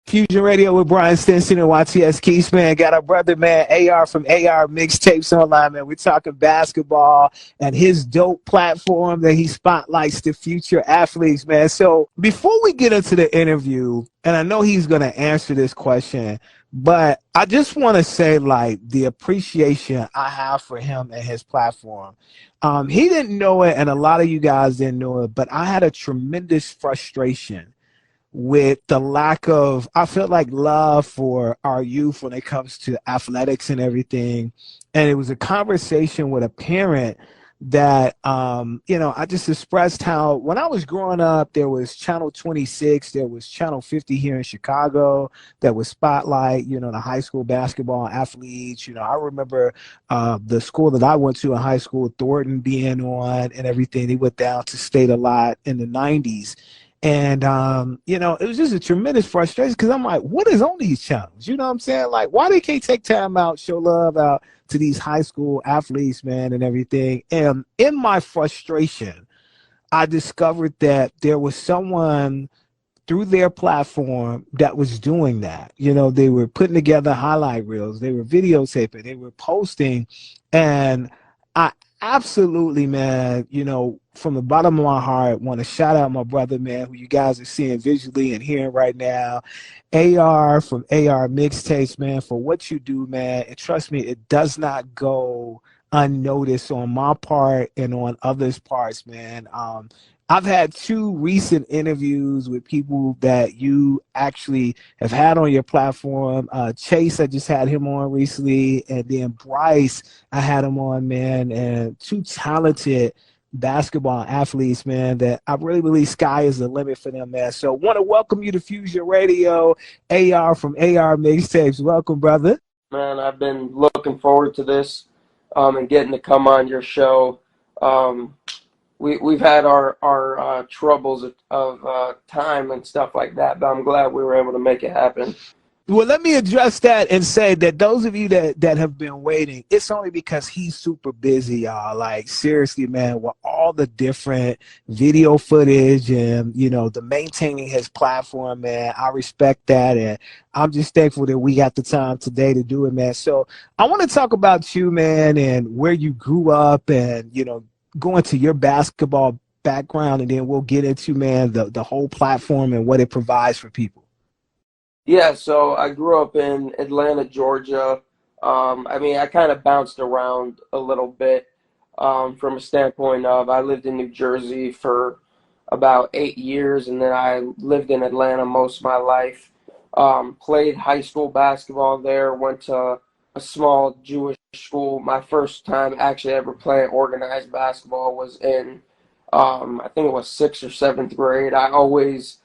Fusion Radio with Brian Stinson and YTS Keys, man. Got our brother, man, AR from Ar Mixtapes Online, man. We're talking basketball and his dope platform that he spotlights the future athletes, man. So before we get into the interview, and I know he's going to answer this question, but I just want to say, like, the appreciation I have for him and his platform. He didn't know it, and a lot of you guys didn't know it, but I had a tremendous frustration with the lack of, I felt like, love for our youth when it comes to athletics and everything. And it was a conversation with a parent that, I just expressed how when I was growing up, there was Channel 26, there was Channel 50 here in Chicago that was spotlight, the high school basketball athletes. I remember the school that I went to in high school, Thornton, being on and everything. They went down to state a lot in the 90s. And, it was just a tremendous frustration because I'm like, what is on these channels? You know what I'm saying? Like, why they can't take time out, show love out to these high school athletes, man, and everything. And in my frustration, I discovered that there was someone through their platform that was doing that. They were putting together highlight reels. They were videotaping. They were posting. And I absolutely, man, from the bottom of my heart, want to shout out my brother, man, who you guys are seeing visually and hearing right now, AR from Ar Mixtapes, man, for what you do, man. And trust me, it does not go unnoticed on my part and on others' parts, man. I've had 2 recent interviews with people that you actually have had on your platform. Chase, I just had him on recently, and then Bryce, I had him on, man, and 2 talented basketball athletes, man, that I really believe sky is the limit for them, man. So want to welcome you to Fusion Radio, AR from Ar Mixtapes. Welcome, brother. Man, I've been looking forward to this and getting to come on your show. We've had our troubles of time and stuff like that, but I'm glad we were able to make it happen. Well, let me address that and say that those of you that have been waiting, it's only because he's super busy, y'all. Like, seriously, man, with all the different video footage and, the maintaining his platform, man, I respect that. And I'm just thankful that we got the time today to do it, man. So I want to talk about you, man, and where you grew up and, going to your basketball background, and then we'll get into, man, the whole platform and what it provides for people. Yeah, so I grew up in Atlanta, Georgia. I kind of bounced around a little bit from a standpoint of I lived in New Jersey for about 8 years, and then I lived in Atlanta most of my life. Played high school basketball there, went to a small Jewish school. My first time actually ever playing organized basketball was in, I think it was 6th or 7th grade. I always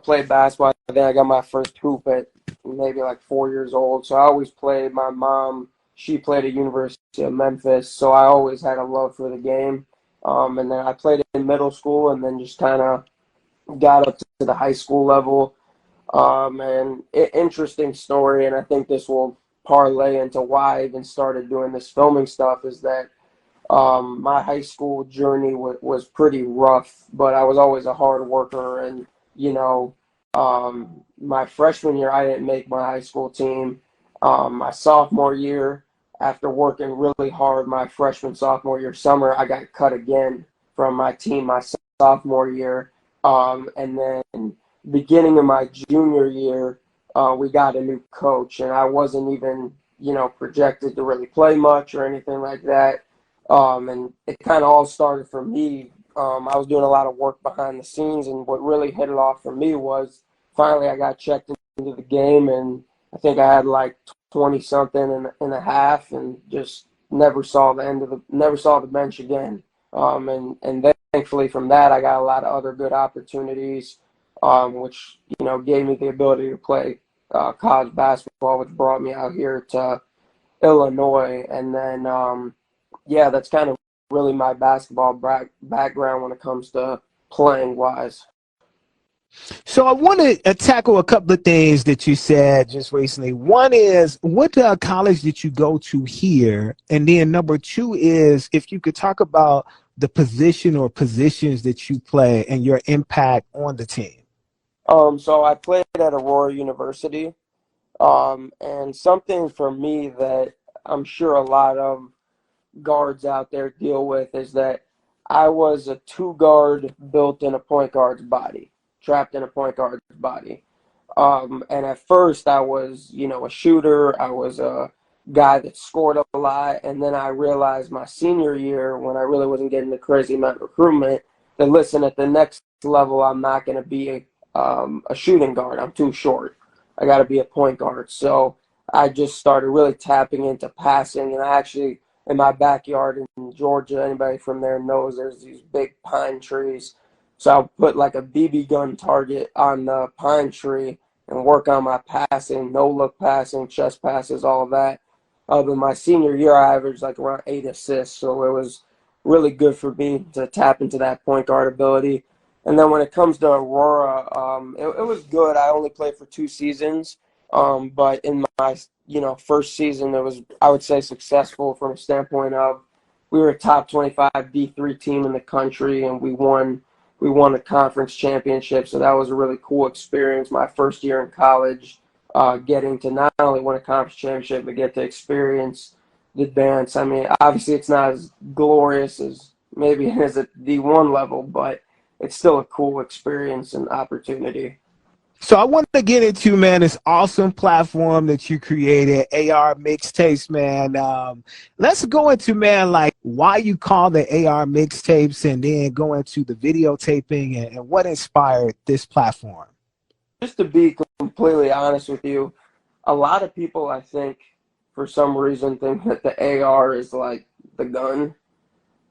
played basketball. Then I got my first hoop at maybe like 4 years old. So I always played. My mom, she played at University of Memphis. So I always had a love for the game. And then I played in middle school and then just kind of got up to the high school level. Interesting story, and I think this will parlay into why I even started doing this filming stuff, is that my high school journey was pretty rough, but I was always a hard worker. And my freshman year, I didn't make my high school team. My sophomore year, after working really hard, my freshman, sophomore year summer, I got cut again from my team my sophomore year. And then beginning of my junior year, we got a new coach, and I wasn't even, projected to really play much or anything like that. And it kind of all started for me. I was doing a lot of work behind the scenes, and what really hit it off for me was finally I got checked into the game, and I think I had like 20-something and a half, and just never saw the bench again. And then thankfully from that I got a lot of other good opportunities, which gave me the ability to play college basketball, which brought me out here to Illinois. And then that's kind of really my basketball background when it comes to playing wise. So I want to tackle a couple of things that you said just recently. One is, what college did you go to here? And then number 2 is, if you could talk about the position or positions that you play and your impact on the team. So I played at Aurora University, and something for me that I'm sure a lot of guards out there deal with is that I was a two guard built in a point guard's body, trapped in a point guard's body. And at first, I was, a shooter. I was a guy that scored a lot. And then I realized my senior year, when I really wasn't getting the crazy amount of recruitment, that listen, at the next level, I'm not going to be a shooting guard. I'm too short. I got to be a point guard. So I just started really tapping into passing. And I actually, in my backyard in Georgia, anybody from there knows there's these big pine trees. So I'll put like a BB gun target on the pine tree and work on my passing, no look passing, chest passes, all of that. But my senior year, I averaged like around 8 assists, so it was really good for me to tap into that point guard ability. And then when it comes to Aurora, it was good. I only played for 2 seasons, but in my first season, it was, I would say, successful from a standpoint of we were a top 25 D3 team in the country, and we won a conference championship, so that was a really cool experience. My first year in college, getting to not only win a conference championship, but get to experience the dance. I mean, obviously it's not as glorious as maybe as at D1 level, but it's still a cool experience and opportunity. So I want to get into, man, this awesome platform that you created, AR Mixtapes, man. Let's go into, man, like why you call the AR Mixtapes, and then go into the videotaping and what inspired this platform. Just to be completely honest with you, a lot of people, I think, for some reason, think that the AR is like the gun.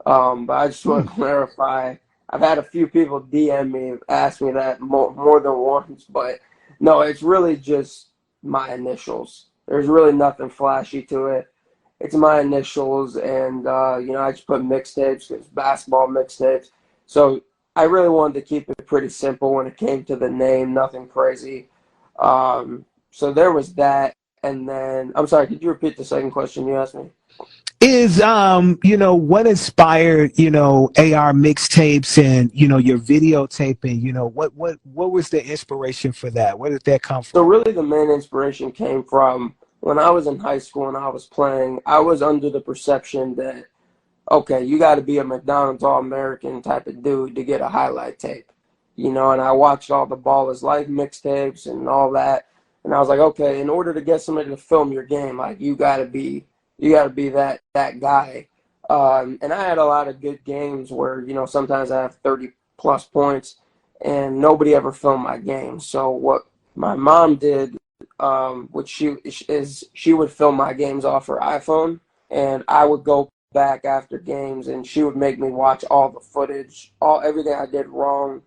But I just want to clarify. I've had a few people DM me, ask me that more than once, but no, it's really just my initials. There's really nothing flashy to it. It's my initials, and I just put mixtapes because basketball mixtapes. So I really wanted to keep it pretty simple when it came to the name, nothing crazy. So there was that, and then I'm sorry, could you repeat the second question you asked me? Is what inspired AR Mixtapes and your videotaping? What was the inspiration for that? Where did that come So from? really the main inspiration came from when I was in high school and I was playing, I was under the perception that, okay, you got to be a McDonald's All-American type of dude to get a highlight tape. And I watched all the Ball is Life mixtapes and all that. And I was like, okay, in order to get somebody to film your game, like you gotta be that guy. And I had a lot of good games where, sometimes I have 30 plus points and nobody ever filmed my game. So what my mom did, which she would film my games off her iPhone, and I would go back after games and she would make me watch all the footage, everything I did wrong.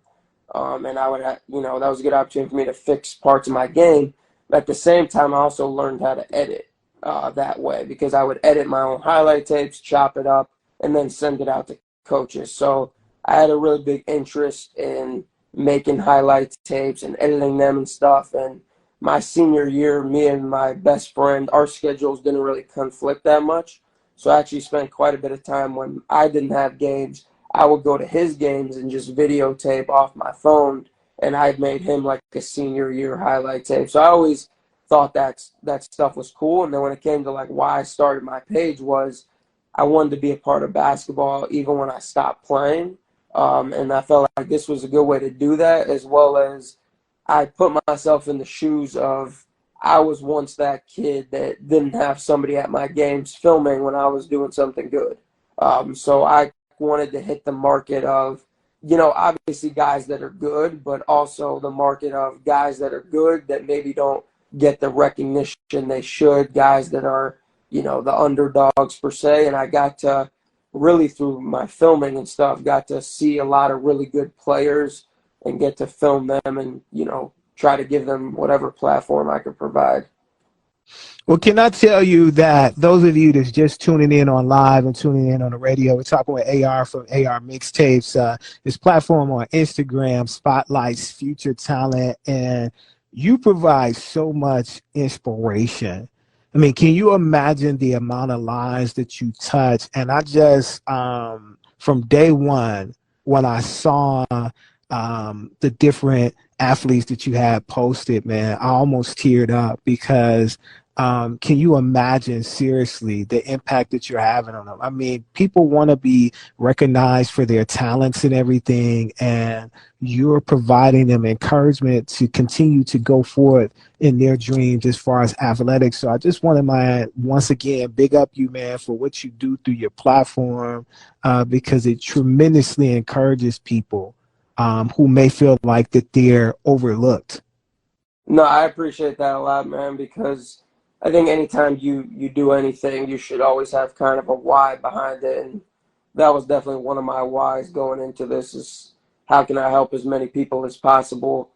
And I would have, that was a good opportunity for me to fix parts of my game. But at the same time, I also learned how to edit that way because I would edit my own highlight tapes, chop it up, and then send it out to coaches. So I had a really big interest in making highlight tapes and editing them and stuff. And my senior year, me and my best friend, our schedules didn't really conflict that much. So I actually spent quite a bit of time when I didn't have games. I would go to his games and just videotape off my phone, and I made him like a senior year highlight tape. So I always thought that stuff was cool. And then when it came to like why I started my page was I wanted to be a part of basketball even when I stopped playing. And I felt like this was a good way to do that, as well as I put myself in the shoes of I was once that kid that didn't have somebody at my games filming when I was doing something good. So I wanted to hit the market of, obviously guys that are good, but also the market of guys that are good that maybe don't get the recognition they should, guys that are, the underdogs per se. And I got to really, through my filming and stuff, got to see a lot of really good players and get to film them and, try to give them whatever platform I could provide. Well, can I tell you that those of you that's just tuning in on live and tuning in on the radio, we're talking with AR from AR Mixtapes. This platform on Instagram spotlights future talent, and you provide so much inspiration. I mean, can you imagine the amount of lives that you touch? And I just, from day one, when I saw the different athletes that you had posted, man, I almost teared up because can you imagine seriously the impact that you're having on them? I mean, people want to be recognized for their talents and everything, and you're providing them encouragement to continue to go forward in their dreams as far as athletics. So I just wanted once again, big up you, man, for what you do through your platform, because it tremendously encourages people who may feel like that they're overlooked. No, I appreciate that a lot, man, because I think anytime you do anything, you should always have kind of a why behind it. And that was definitely one of my whys going into this is how can I help as many people as possible?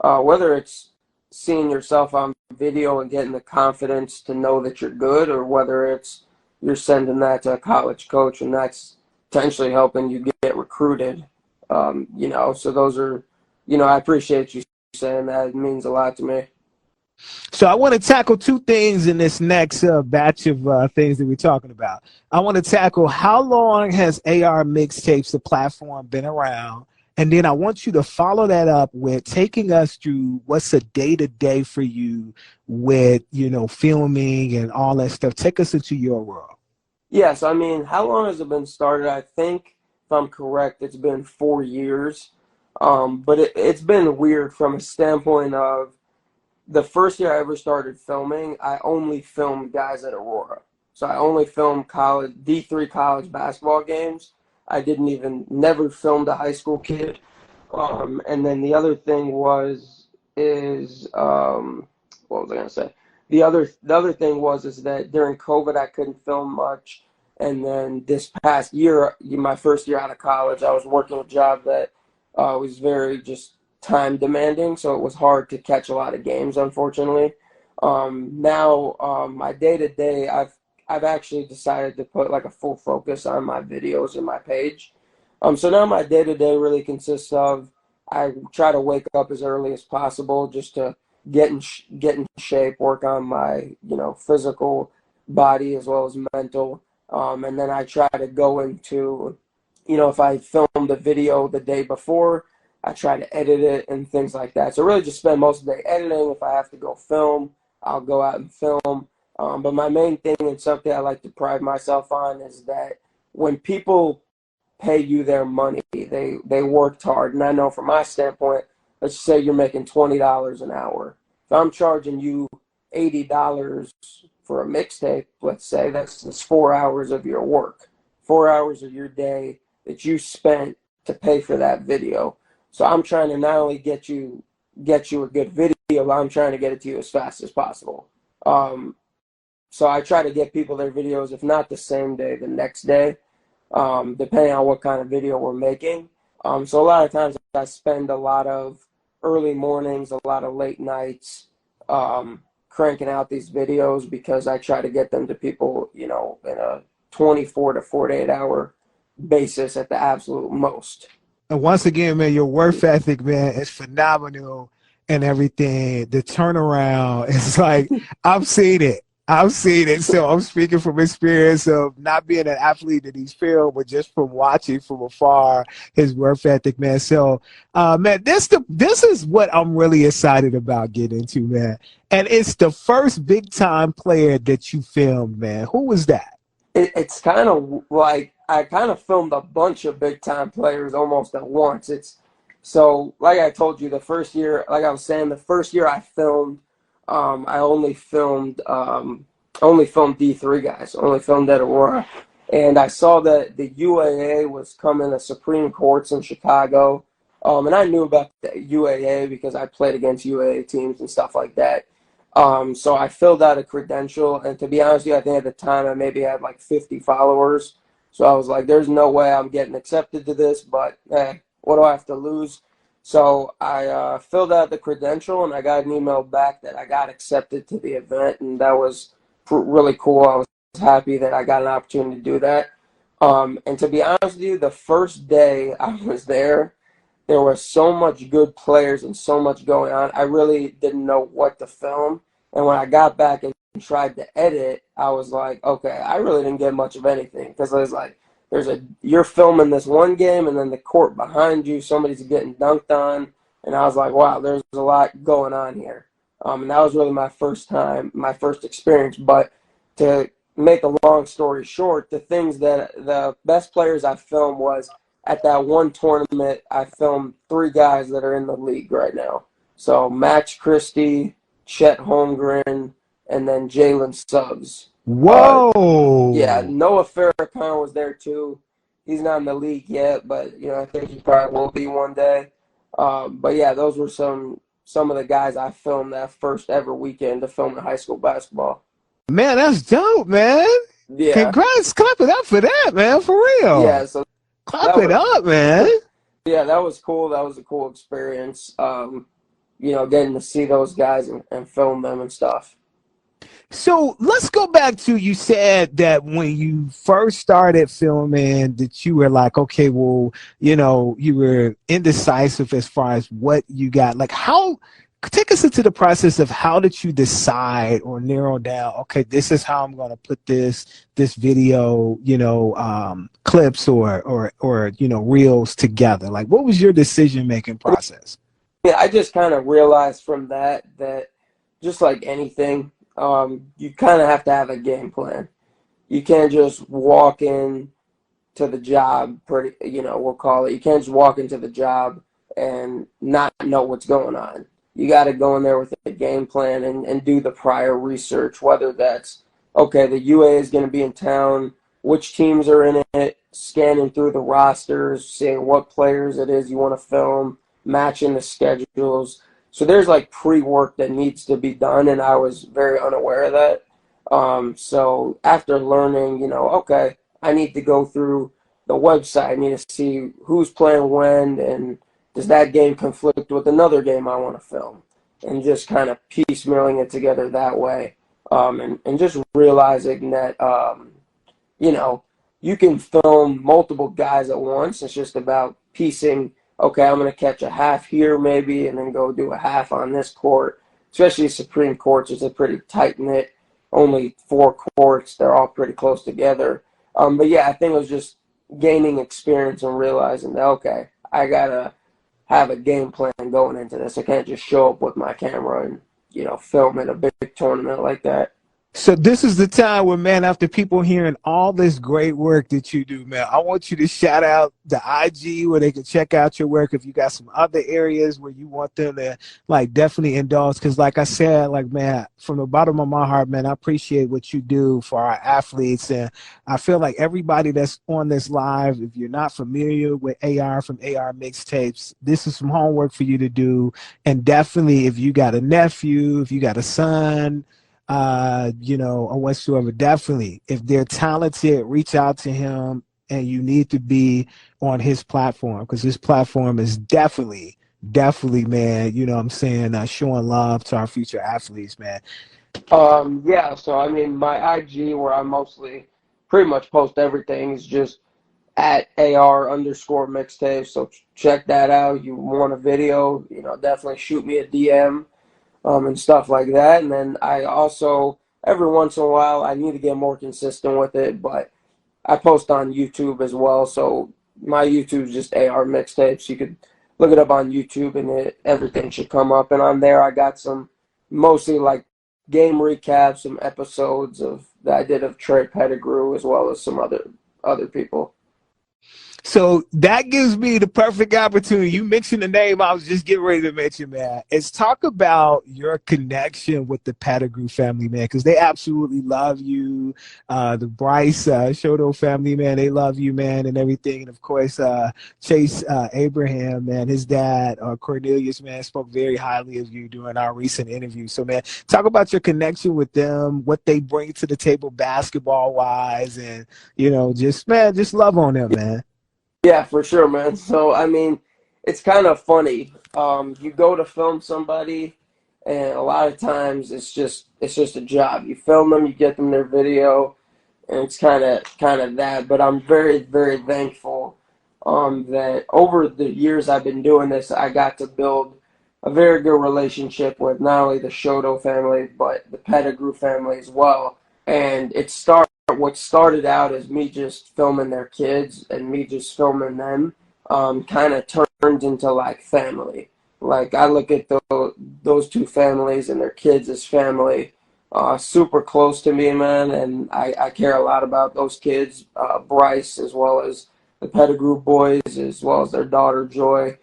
Whether it's seeing yourself on video and getting the confidence to know that you're good, or whether it's you're sending that to a college coach and that's potentially helping you get recruited. So those are, I appreciate you saying that. It means a lot to me. So I want to tackle two things in this next batch of things that we're talking about. I want to tackle how long has AR Mixtapes, the platform, been around? And then I want you to follow that up with taking us through what's a day-to-day for you with, filming and all that stuff. Take us into your world. Yes, I mean, how long has it been started? I think, if I'm correct, it's been 4 years. But it's been weird from a standpoint of the first year I ever started filming, I only filmed guys at Aurora. So I only filmed D3 college basketball games. I never filmed a high school kid. And then the other thing what was I gonna say? The other thing is that during COVID I couldn't film much. And then this past year, my first year out of college, I was working a job that was very just time demanding, so it was hard to catch a lot of games, unfortunately. Now, my day to day, I've actually decided to put like a full focus on my videos and my page. So now my day to day really consists of I try to wake up as early as possible just to get in shape, work on my physical body as well as mental, and then I try to go into if I filmed a video the day before, I try to edit it and things like that. So really just spend most of the day editing. If I have to go film, I'll go out and film. But my main thing and something I like to pride myself on is that when people pay you their money, they worked hard. And I know from my standpoint, let's say you're making $20 an hour. If I'm charging you $80 for a mixtape, let's say that's 4 hours of your work, 4 hours of your day that you spent to pay for that video. So I'm trying to not only get you a good video, but I'm trying to get it to you as fast as possible. So I try to get people their videos, if not the same day, the next day, depending on what kind of video we're making. So a lot of times I spend a lot of early mornings, a lot of late nights, cranking out these videos because I try to get them to people, in a 24 to 48 hour basis at the absolute most. And once again, man, your work ethic, man, is phenomenal and everything. The turnaround is like, I've seen it. I've seen it. So I'm speaking from experience of not being an athlete that he's filmed, but just from watching from afar his work ethic, man. So, man, this is what I'm really excited about getting into, man. And it's the first big time player that you filmed, man. Who was that? It's kind of like I kind of filmed a bunch of big time players almost at once. So like I told you, the first year, like I was saying, the first year I filmed, I only filmed D3 guys, only filmed at Aurora, and I saw that the UAA was coming to Supreme Courts in Chicago, and I knew about the UAA because I played against UAA teams and stuff like that. So I filled out a credential, and to be honest with you, I think at the time I maybe had like 50 followers. So I was like, there's no way I'm getting accepted to this, but what do I have to lose? So I filled out the credential, and I got an email back that I got accepted to the event, and that was really cool. I was happy that I got an opportunity to do that. And to be honest with you, the first day I was there were so much good players and so much going on. I really didn't know what to film. And when I got back and tried to edit, I was like, okay, I really didn't get much of anything because I was like, you're filming this one game and then the court behind you, somebody's getting dunked on. and I was like, wow, there's a lot going on here. And that was really my first experience. But to make a long story short, the best players I filmed was at that one tournament. I filmed three guys that are in the league right now. So Max Christie, Chet Holmgren, and then Jalen Suggs. Yeah, Whoa. Noah Farrakhan was there too. He's not in the league yet, but I think he probably will be one day. But yeah, those were some of the guys I filmed that first ever weekend to film in high school basketball. Man, that's dope, man. Yeah, Congrats. Clap it up for that, man. For yeah. real. So Clap that it was up, man. yeah, that was cool. That was a cool experience. Getting to see those guys and film them and stuff. So let's go back to, you said that when you first started filming that you were like, okay, well, you were indecisive as far as what you got. Like, how, take us into the process of how did you decide or narrow down, okay, this is how I'm going to put this video, clips or reels together. Like, what was your decision making process? Yeah, I just kind of realized from that just like anything, you kind of have to have a game plan. You can't just walk in to the job we'll call it. You can't just walk into the job and not know what's going on. You got to go in there with a game plan and do the prior research, whether that's, okay, the UA is going to be in town, which teams are in it, scanning through the rosters, seeing what players it is you want to film, matching the schedules. So there's like pre-work that needs to be done, and I was very unaware of that. So after learning, okay, I need to go through the website. I need to see who's playing when, and does that game conflict with another game I want to film, and just kind of piecemealing it together that way. And just realizing that, you can film multiple guys at once. It's just about piecing, okay, I'm going to catch a half here maybe, and then go do a half on this court. Especially Supreme Courts, it's a pretty tight-knit, only 4 courts. They're all pretty close together. But yeah, I think it was just gaining experience and realizing that, okay, I got to have a game plan going into this. I can't just show up with my camera and, film in a big tournament like that. So this is the time where, man, after people hearing all this great work that you do, man, I want you to shout out the IG where they can check out your work. If you got some other areas where you want them to, like, definitely indulge. Because like I said, like, man, from the bottom of my heart, man, I appreciate what you do for our athletes. And I feel like everybody that's on this live, if you're not familiar with AR from AR Mixtapes, this is some homework for you to do. And definitely, if you got a nephew, if you got a son, or whatsoever, definitely, if they're talented, reach out to him, and you need to be on his platform, because his platform is definitely, man, what I'm saying, showing love to our future athletes, man. Yeah, so I mean, my IG, where I mostly pretty much post everything, is just at AR_mixtape. So check that out. You want a video, definitely shoot me a DM, and stuff like that. And then I also, every once in a while, I need to get more consistent with it, but I post on YouTube as well. So my YouTube is just AR Mixtapes. You could look it up on YouTube, and everything should come up. And on there, I got some mostly like game recaps, some episodes that I did of Trey Pettigrew, as well as some other people. So that gives me the perfect opportunity. You mentioned the name I was just getting ready to mention, man. Is talk about your connection with the Pettigrew family, man, because they absolutely love you. The Bryce Shoto family, man, they love you, man, and everything. And of course, Chase Abraham, man, his dad, Cornelius, man, spoke very highly of you during our recent interview. So, man, talk about your connection with them, what they bring to the table basketball wise, and just love on them, man. Yeah, for sure, man. So, I mean, it's kind of funny. You go to film somebody, and a lot of times it's just a job. You film them, you get them their video, and it's kind of that. But I'm very, very thankful that over the years I've been doing this, I got to build a very good relationship with not only the Shoto family, but the Pettigrew family as well. And what started out as me just filming their kids and me just filming them, kind of turned into like family. Like I look at those two families and their kids as family, super close to me, man, and I care a lot about those kids, Bryce as well as the Pettigrew boys, as well as their daughter Joy.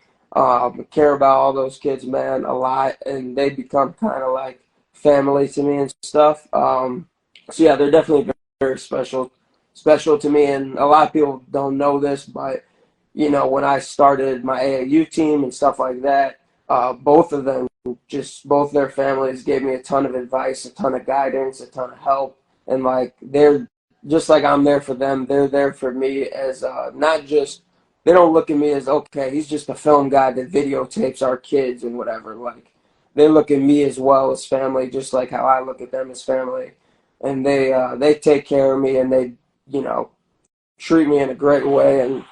Care about all those kids, man, a lot, and they become kind of like family to me and stuff. So yeah, they're definitely very, very special to me, and a lot of people don't know this, but when I started my AAU team and stuff like that, both of them, just both their families gave me a ton of advice, a ton of guidance, a ton of help, and like they're just like I'm there for them. They're there for me as not just they don't look at me as okay, he's just a film guy that videotapes our kids and whatever. Like they look at me as well as family, just like how I look at them as family, and they take care of me and they you know treat me in a great way and.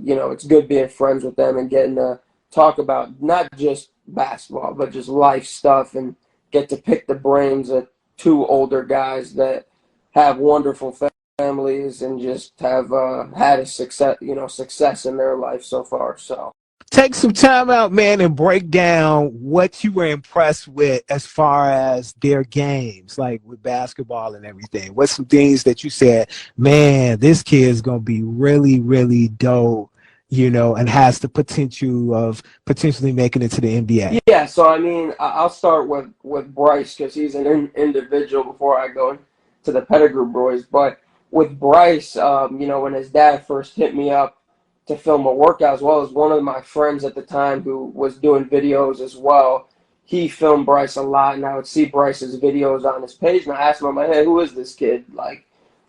It's good being friends with them and getting to talk about not just basketball, but just life stuff and get to pick the brains of two older guys that have wonderful families and just have had a success in their life so far. So. Take some time out, man, and break down what you were impressed with as far as their games, like with basketball and everything. What's some things that you said, man, this kid's going to be really, really dope, and has the potential of potentially making it to the NBA? Yeah, so I mean, I'll start with Bryce because he's an individual before I go to the Pettigrew boys. But with Bryce, when his dad first hit me up to film a workout, as well as one of my friends at the time who was doing videos as well, he filmed Bryce a lot, and I would see Bryce's videos on his page, and I asked him, I'm like, hey, who is this kid? Like,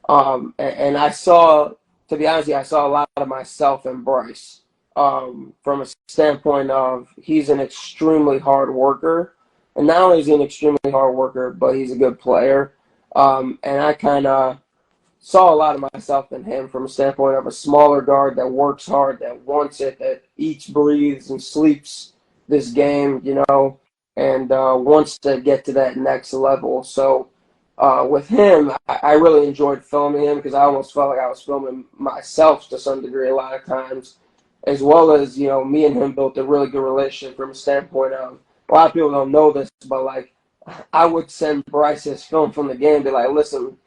and I saw, to be honest, I saw a lot of myself in Bryce from a standpoint of he's an extremely hard worker. And not only is he an extremely hard worker, but he's a good player. And I kind of saw a lot of myself in him from a standpoint of a smaller guard that works hard, that wants it, that eats, breathes, and sleeps this game, and wants to get to that next level. So with him, I really enjoyed filming him because I almost felt like I was filming myself to some degree a lot of times, as well as, me and him built a really good relationship from a standpoint of, a lot of people don't know this, but like, I would send Bryce his film from the game, be like, listen,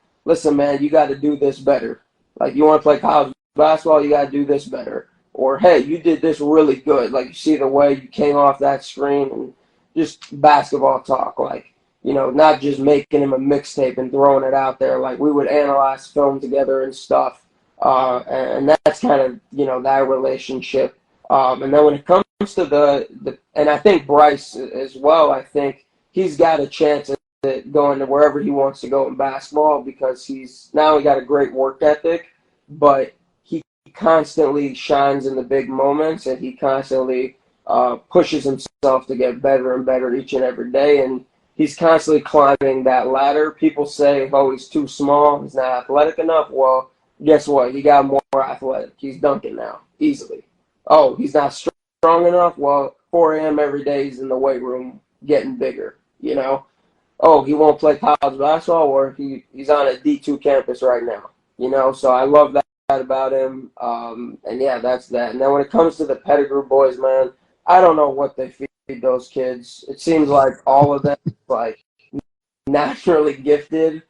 man, you got to do this better. Like, you want to play college basketball, you got to do this better. Or, hey, you did this really good. Like, you see the way you came off that screen and just basketball talk. Like, not just making him a mixtape and throwing it out there. Like, we would analyze film together and stuff. And that's kind of, that relationship. And then when it comes to and I think Bryce as well, I think he's got a chance at going to wherever he wants to go in basketball because he's not only got a great work ethic, but he constantly shines in the big moments and he constantly pushes himself to get better and better each and every day. And he's constantly climbing that ladder. People say, oh, he's too small, he's not athletic enough. Well, guess what? He got more athletic. He's dunking now, easily. Oh, he's not strong enough? Well, 4 a.m. every day he's in the weight room getting bigger, Oh, he won't play college basketball or he's on a D2 campus right now, So I love that about him. And, yeah, that's that. And then when it comes to the Pettigrew boys, man, I don't know what they feed those kids. It seems like all of them, like, naturally gifted.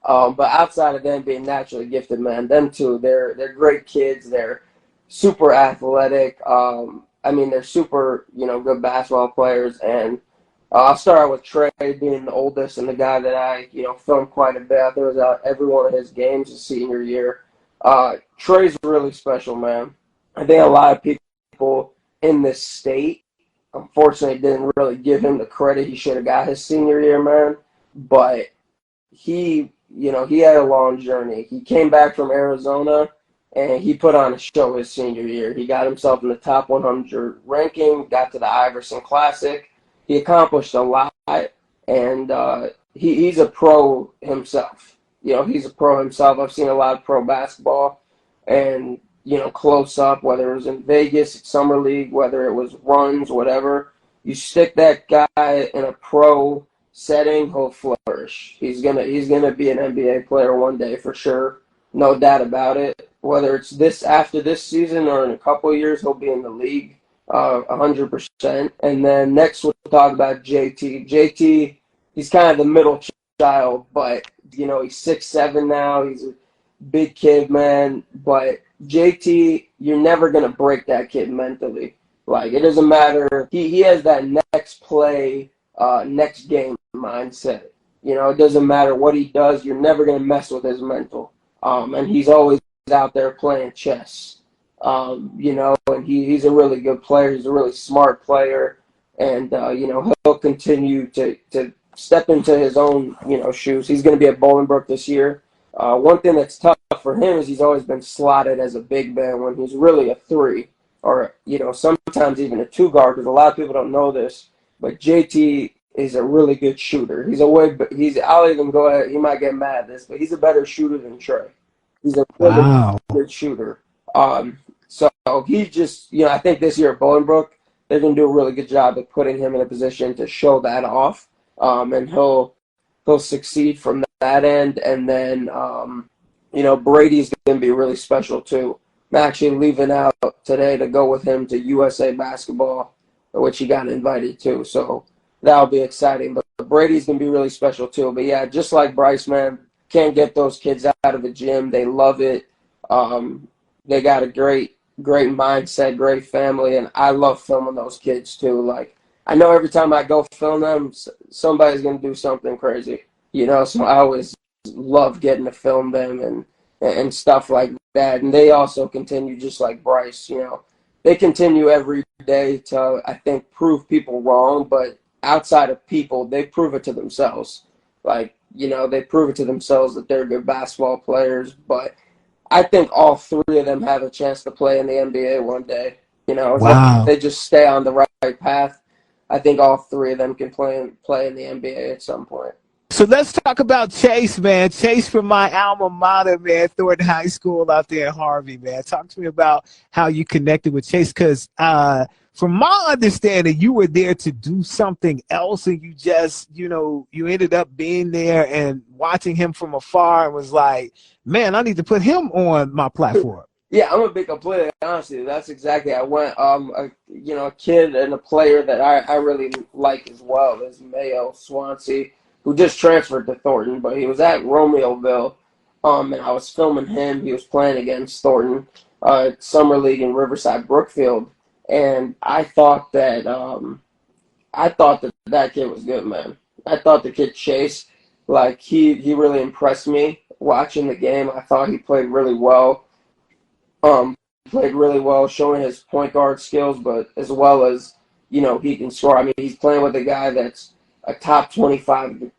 But outside of them being naturally gifted, man, them two, they're great kids. They're super athletic. They're super, good basketball players. And I'll start out with Trey being the oldest and the guy that I, filmed quite a bit. I was at every one of his games his senior year. Trey's really special, man. I think a lot of people in this state, unfortunately, didn't really give him the credit he should have got his senior year, man. But he had a long journey. He came back from Arizona, and he put on a show his senior year. He got himself in the top 100 ranking, got to the Iverson Classic. He accomplished a lot, and he's a pro himself. He's a pro himself. I've seen a lot of pro basketball, and, close up, whether it was in Vegas, Summer League, whether it was runs, whatever. You stick that guy in a pro setting, he'll flourish. He's gonna be an NBA player one day for sure, no doubt about it. Whether it's after this season or in a couple of years, he'll be in the league 100%. And then next we'll talk about JT. JT, he's kind of the middle child, but he's 6'7" now. He's a big kid, man. But JT, you're never gonna break that kid mentally. Like, it doesn't matter. He has that next play, next game mindset. It doesn't matter what he does. You're never gonna mess with his mental. And he's always out there playing chess. And he's a really good player. He's a really smart player, and he'll continue to step into his own shoes. He's going to be at Bolingbrook this year. One thing that's tough for him is he's always been slotted as a big man when he's really a 3, or sometimes even a 2 guard. Because a lot of people don't know this, but JT is a really good shooter. I'll even go ahead. He might get mad at this, but he's a better shooter than Trey. He's a really good shooter. So he just, I think this year at Bolingbrook, they're going to do a really good job of putting him in a position to show that off. And he'll succeed from that end. And then, Brady's going to be really special too. I'm actually leaving out today to go with him to USA basketball, which he got invited to. So that'll be exciting. But Brady's going to be really special too. But yeah, just like Bryce, man, can't get those kids out of the gym. They love it. They got a great mindset, great family, and I love filming those kids too. Like, I know every time I go film them, somebody's gonna do something crazy, So I always love getting to film them and stuff like that. And they also continue, just like Bryce, they continue every day to, I think, prove people wrong. But outside of people, they prove it to themselves. Like, they prove it to themselves that they're good basketball players. But I think all 3 of them have a chance to play in the NBA one day. As long as they just stay on the right path, I think all 3 of them can play in the NBA at some point. So let's talk about Chase, man. Chase from my alma mater, man, Thornton High School out there in Harvey, man. Talk to me about how you connected with Chase, because from my understanding, you were there to do something else, and you just, you ended up being there and watching him from afar and was like, man, I need to put him on my platform. Yeah, I'm a big player, honestly. That's exactly. I went, a kid and a player that I really like as well is Mayo Swansea, who just transferred to Thornton, but he was at Romeoville, and I was filming him. He was playing against Thornton, Summer League in Riverside Brookfield, and I thought that that kid was good, man. I thought the kid Chase, like, he really impressed me watching the game. I thought he played really well. Showing his point guard skills, but as well as, he can score. I mean, he's playing with a guy that's a top 25,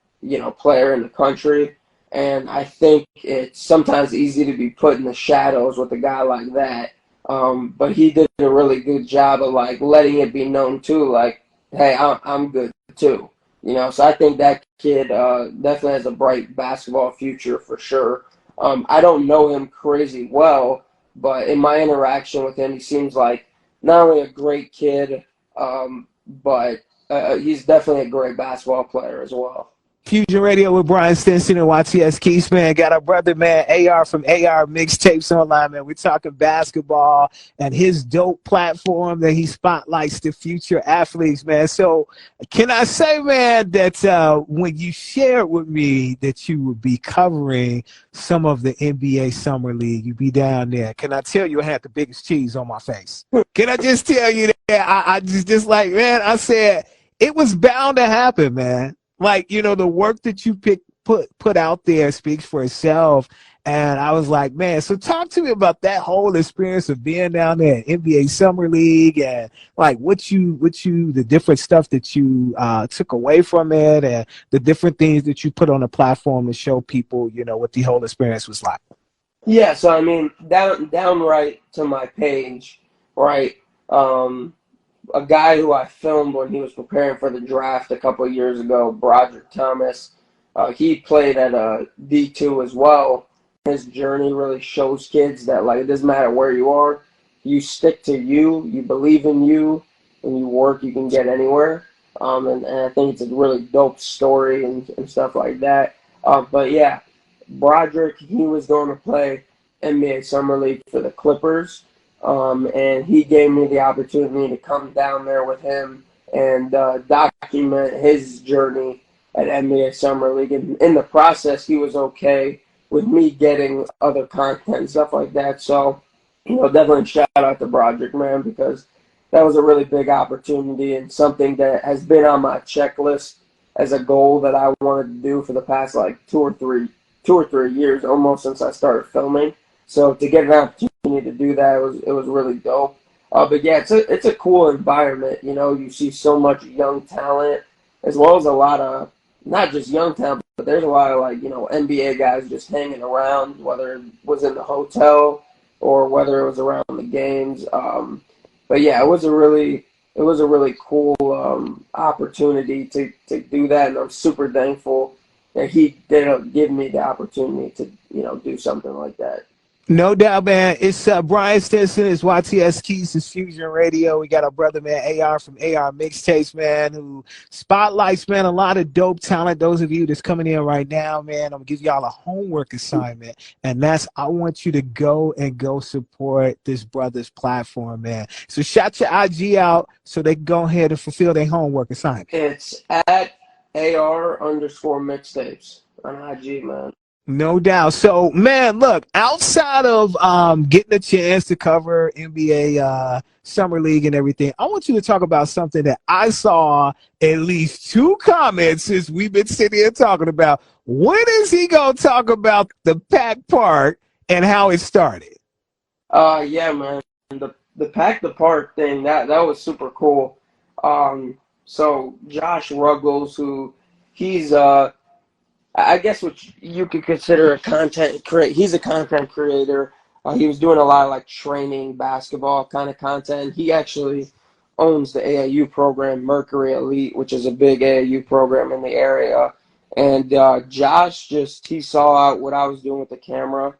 player in the country. And I think it's sometimes easy to be put in the shadows with a guy like that. But he did a really good job of, like, letting it be known too, like, hey, I'm good too. So I think that kid definitely has a bright basketball future for sure. I don't know him crazy well, but in my interaction with him, he seems like not only a great kid, but he's definitely a great basketball player as well. Fusion Radio with Brian Stinson and YTS Keys, man. Got our brother, man, AR from AR Mixtapes Online, man. We're talking basketball and his dope platform that he spotlights the future athletes, man. So can I say, man, that when you shared with me that you would be covering some of the NBA Summer League, you'd be down there, can I tell you I had the biggest cheese on my face? Can I just tell you that? I just like, man, I said it was bound to happen, man. Like, the work that you put out there speaks for itself. And I was like, man, so talk to me about that whole experience of being down there at NBA Summer League and like the different stuff that you took away from it and the different things that you put on the platform to show people, what the whole experience was like. Yeah, so I mean, down right to my page, right? A guy who I filmed when he was preparing for the draft a couple of years ago, Broderick Thomas. He played at D2 as well. His journey really shows kids that, like, it doesn't matter where you are. You stick to you believe in you, and you work, you can get anywhere. And I think it's a really dope story and stuff like that. But yeah, Broderick, he was going to play NBA Summer League for the Clippers. and he gave me the opportunity to come down there with him and document his journey at NBA Summer League. And in the process, he was okay with me getting other content and stuff like that. So, definitely shout out to Broderick, man, because that was a really big opportunity and something that has been on my checklist as a goal that I wanted to do for the past like 2 or 3 years, almost since I started filming. So to get an opportunity to do that, it was really dope. But yeah, it's a cool environment. You see so much young talent, as well as a lot of not just young talent, but there's a lot of like NBA guys just hanging around, whether it was in the hotel or whether it was around the games. But yeah, it was a really cool opportunity to do that, and I'm super thankful that he did give me the opportunity to do something like that. No doubt, man. It's Brian Stinson. It's YTS Keys. It's Fusion Radio. We got our brother, man, AR from AR Mixtapes, man, who spotlights, man, a lot of dope talent. Those of you that's coming in right now, man, I'm going to give y'all a homework assignment. And that's, I want you to go support this brother's platform, man. So shout your IG out so they can go ahead and fulfill their homework assignment. It's at AR_mixtapes on IG, man. No doubt. So, man, look, outside of getting a chance to cover NBA Summer League and everything, I want you to talk about something that I saw at least 2 comments since we've been sitting here talking about. When is he going to talk about the Pack Park and how it started? Yeah, man. The Pack the Park thing, that was super cool. So Josh Ruggles, who he's I guess what you could consider a content creator. He's a content creator. He was doing a lot of like training basketball kind of content. He actually owns the AAU program, Mercury Elite, which is a big AAU program in the area. And Josh he saw what I was doing with the camera,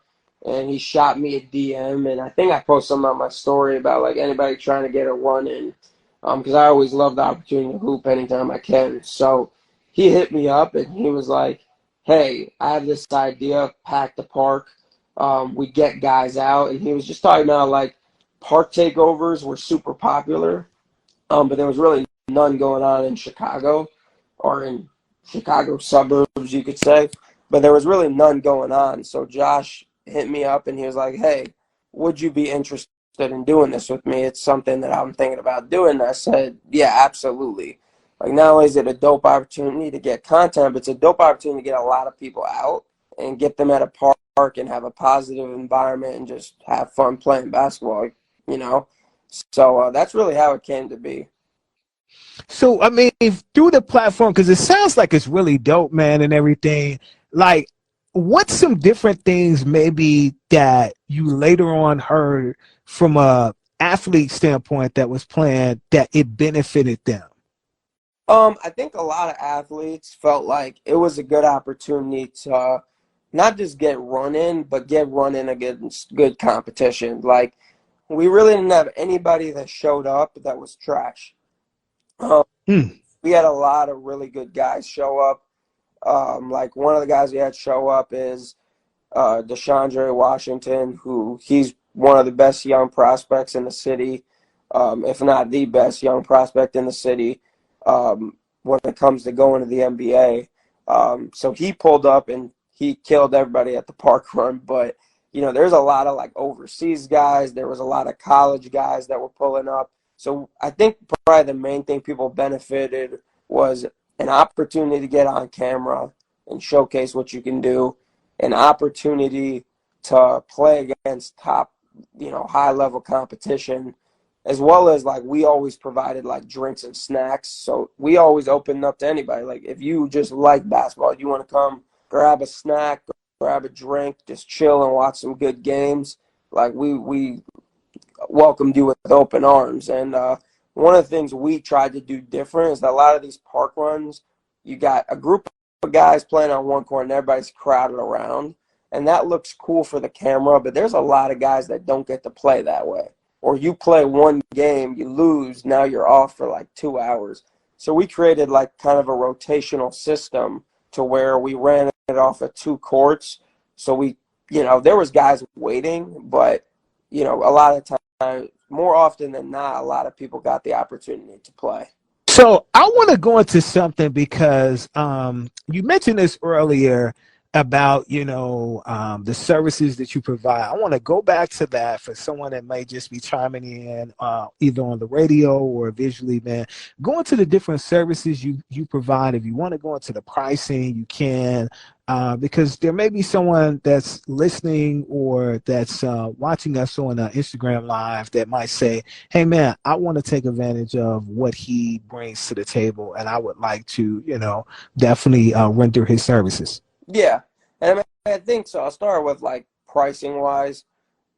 and he shot me a DM. And I think I posted something on my story about like anybody trying to get a run in, because I always love the opportunity to hoop anytime I can. So he hit me up and he was like, hey, I have this idea, Pack the Park. We get guys out. And he was just talking about, like, park takeovers were super popular, but there was really none going on in Chicago or in Chicago suburbs, you could say. But there was really none going on. So Josh hit me up, and he was like, hey, would you be interested in doing this with me? It's something that I'm thinking about doing. I said, yeah, absolutely. Like, not only is it a dope opportunity to get content, but it's a dope opportunity to get a lot of people out and get them at a park and have a positive environment and just have fun playing basketball, you know? So that's really how it came to be. So, I mean, through the platform, because it sounds like it's really dope, man, and everything, like, what's some different things maybe that you later on heard from a athlete standpoint that was playing that it benefited them? I think a lot of athletes felt like it was a good opportunity to not just get run in, but get run in against good competition. Like, we really didn't have anybody that showed up that was trash. Um, Mm. we had a lot of really good guys show up. Like, one of the guys we had show up is DeShondre Washington, who he's one of the best young prospects in the city, if not the best young prospect in the city when it comes to going to the NBA. So he pulled up and he killed everybody at the park run. But, there's a lot of like overseas guys. There was a lot of college guys that were pulling up. So I think probably the main thing people benefited was an opportunity to get on camera and showcase what you can do, an opportunity to play against top, high level competition, as well as like we always provided like drinks and snacks. So we always opened up to anybody. Like if you just like basketball, you want to come grab a snack, grab a drink, just chill and watch some good games. Like we welcomed you with open arms. And one of the things we tried to do different is that a lot of these park runs, you got a group of guys playing on one court and everybody's crowded around. And that looks cool for the camera, but there's a lot of guys that don't get to play that way. Or you play one game, you lose, now you're off for like 2 hours. So we created like kind of a rotational system to where we ran it off of 2 courts. So we, there was guys waiting, but, a lot of more often than not, a lot of people got the opportunity to play. So I want to go into something because you mentioned this earlier about the services that you provide. I want to go back to that for someone that may just be chiming in either on the radio or visually. Man, go into the different services you provide. If you want to go into the pricing, you can. Because there may be someone that's listening or that's watching us on Instagram Live that might say, hey, man, I want to take advantage of what he brings to the table, and I would like to, definitely render his services. Yeah, and I mean, I think so. I'll start with like pricing wise.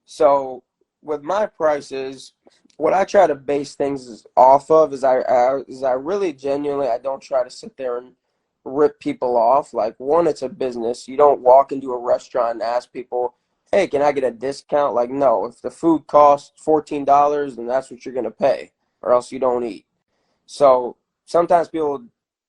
So with my prices, what I try to base things off of is I really genuinely I don't try to sit there and rip people off. Like one, it's a business. You don't walk into a restaurant and ask people, "Hey, can I get a discount?" Like no, if the food costs $14, then that's what you're gonna pay, or else you don't eat. So sometimes people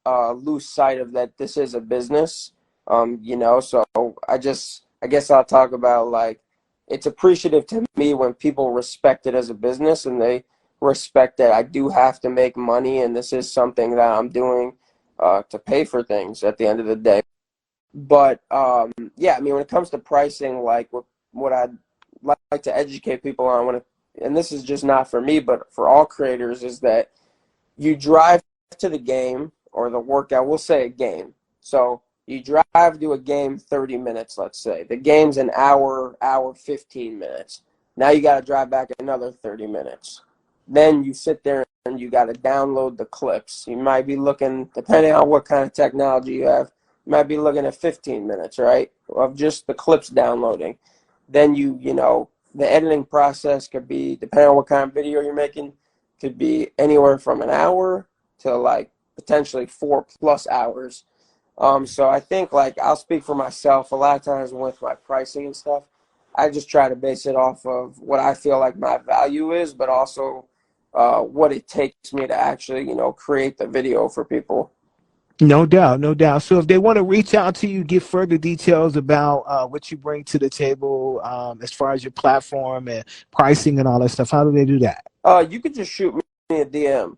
lose sight of that this is a business. So I guess I'll talk about like it's appreciative to me when people respect it as a business and they respect that I do have to make money and this is something that I'm doing to pay for things at the end of the day. But yeah, I mean, when it comes to pricing, like what I'd like to educate people on, and this is just not for me, but for all creators, is that you drive to the game or the workout. We'll say a game. So you drive to a game 30 minutes, let's say. The game's an hour, 15 minutes. Now you got to drive back another 30 minutes. Then you sit there and you got to download the clips. You might be looking, depending on what kind of technology you have, you might be looking at 15 minutes, right, of just the clips downloading. Then the editing process could be, depending on what kind of video you're making, could be anywhere from an hour to like potentially 4+ hours. So I think like I'll speak for myself. A lot of times with my pricing and stuff, I just try to base it off of what I feel like my value is, but also what it takes me to actually, create the video for people. No doubt, no doubt. So if they want to reach out to you, get further details about what you bring to the table as far as your platform and pricing and all that stuff, how do they do that? You could just shoot me a DM.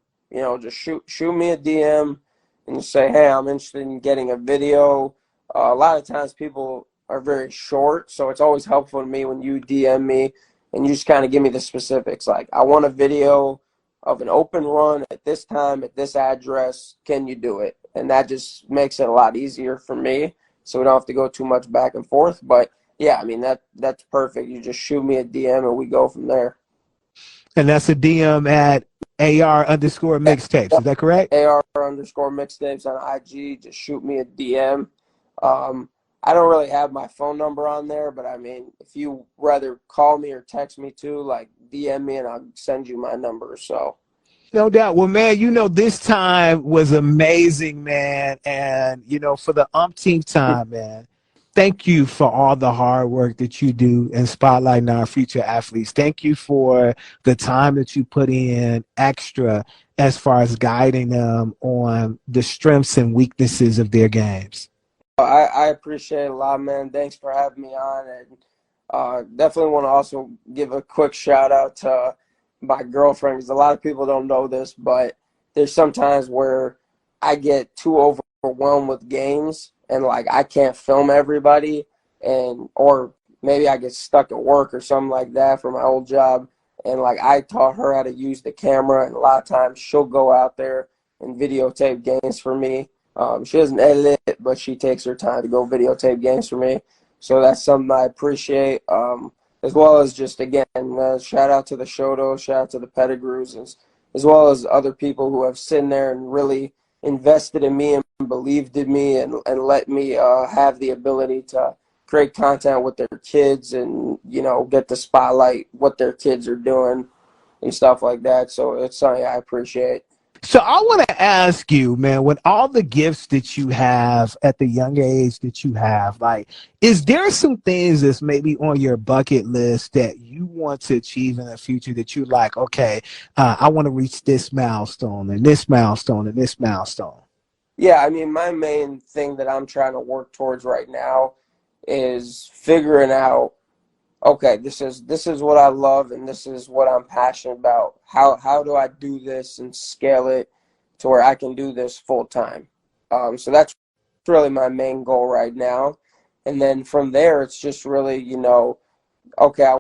Just shoot me a DM and say, hey, I'm interested in getting a video. A lot of times people are very short, so it's always helpful to me when you DM me and you just kind of give me the specifics. Like, I want a video of an open run at this time at this address. Can you do it? And that just makes it a lot easier for me, so we don't have to go too much back and forth. But yeah, I mean that's perfect. You just shoot me a DM and we go from there. And that's a DM at AR underscore mixtapes. Is that correct? AR underscore mixtapes on IG. Just shoot me a DM. I don't really have my phone number on there, but I mean, if you rather call me or text me too, like DM me and I'll send you my number. So. No doubt. Well, man, this time was amazing, man. And, for the umpteenth time, man, thank you for all the hard work that you do in spotlighting our future athletes. Thank you for the time that you put in extra as far as guiding them on the strengths and weaknesses of their games. I appreciate it a lot, man. Thanks for having me on. And definitely want to also give a quick shout out to my girlfriend, because a lot of people don't know this, but there's sometimes where I get too overwhelmed with games and like I can't film everybody, and or maybe I get stuck at work or something like that for my old job, and like I taught her how to use the camera, and a lot of times she'll go out there and videotape games for me. She doesn't edit it, but she takes her time to go videotape games for me, so that's something I appreciate. As well as just, again, shout out to the Shotos, shout out to the Pettigrews, as well as other people who have sitting there and really invested in me and believed in me and let me have the ability to create content with their kids and, get the spotlight what their kids are doing and stuff like that. So it's something I appreciate. So I want to ask you, man, with all the gifts that you have at the young age that you have, like, is there some things that's maybe on your bucket list that you want to achieve in the future that you like, okay, I want to reach this milestone and this milestone and this milestone? Yeah, I mean, my main thing that I'm trying to work towards right now is figuring out okay, this is what I love and this is what I'm passionate about. How do I do this and scale it to where I can do this full time? So that's really my main goal right now. And then from there, it's just really, okay, I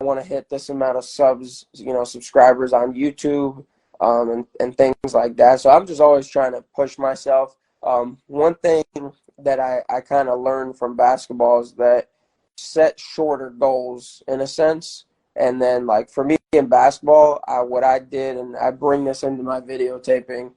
want to hit this amount of subs, subscribers on YouTube, and things like that. So I'm just always trying to push myself. One thing that I kind of learned from basketball is that set shorter goals in a sense. And then, like, for me in basketball, what I did, and I bring this into my videotaping,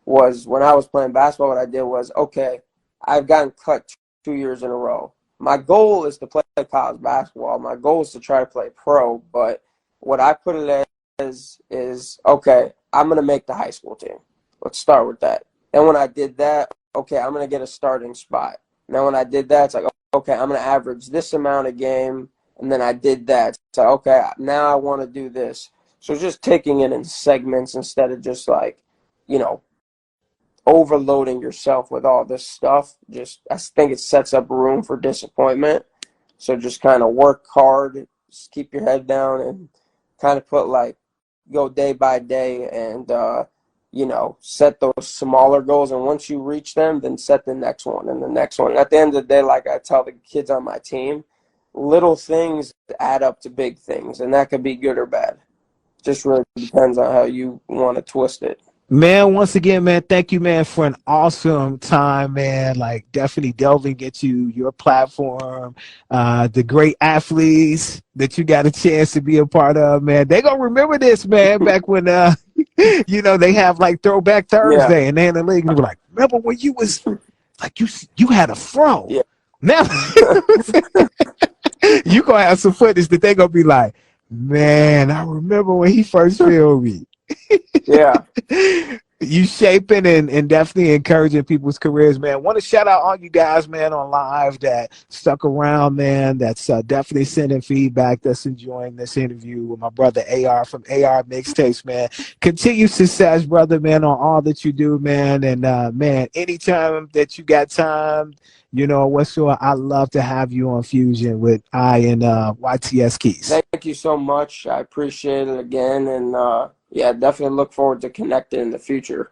was when I was playing basketball, what I did was, okay, I've gotten cut 2 years in a row. My goal is to play college basketball. My goal is to try to play pro. But what I put it as is, okay, I'm going to make the high school team. Let's start with that. Then when I did that, okay, I'm going to get a starting spot. Now when I did that, it's like, okay, I'm going to average this amount a game. And then I did that. So, okay, now I want to do this. So just taking it in segments instead of just like, you know, overloading yourself with all this stuff. Just, I think it sets up room for disappointment. So just kind of work hard, just keep your head down, and kind of go day by day, and set those smaller goals. And once you reach them, then set the next one and the next one. And at the end of the day, like I tell the kids on my team, little things add up to big things, and that could be good or bad. Just really depends on how you want to twist it. Man, once again, man, thank you, man, for an awesome time, man. Like, definitely delving into your platform, the great athletes that you got a chance to be a part of, man. They gonna remember this, man, back when, they have like Throwback Yeah, Thursday, and they in the league, and they were like, remember when you was like, you had a fro. yeah, Now, you gonna have some footage that they gonna be like, man, I remember when he first filmed me. yeah. You shaping and definitely encouraging people's careers, man. Want to shout out all you guys, man, on live that stuck around, man. That's definitely sending feedback. That's enjoying this interview with my brother AR from AR Mixtapes, man. Continued success, brother, man, on all that you do, man. And man, anytime that you got time, whatsoever, I love to have you on Fusion with I and YTS Keys. Thank you so much. I appreciate it again, and yeah, definitely look forward to connecting in the future.